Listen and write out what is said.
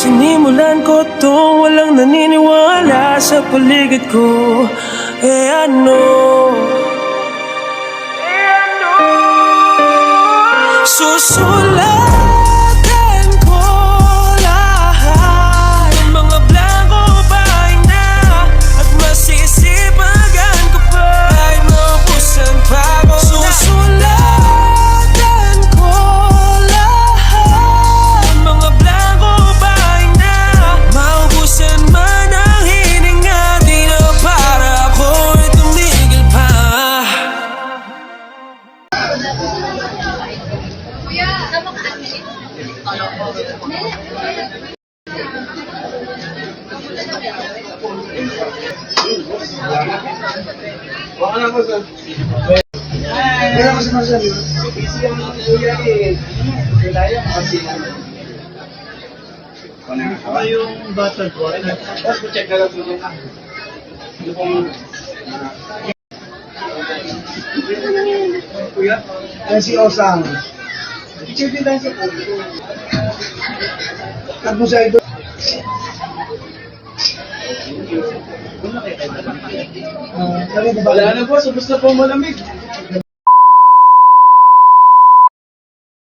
Sinimulan ko to, walang naniniwala sa paligid ko. Ano? Susulatan ko lahat ng mga blanco bahay na, at masisipagan ko pa ay maubusan pa ko. Susulatan ko lahat ng mga blanco bahay na, maubusan man ang hininga, di na para ako'y tumigil pa. Baka na po, sir. Kaya kasi masabi, kasi ang kuya eh, kailangan kasi Saka yung bottle po, tapos check na lang po yung kuya, ay si Osang. Picture din tayo sa photo. At mo sa ito. Wala na po, subos na po malamig.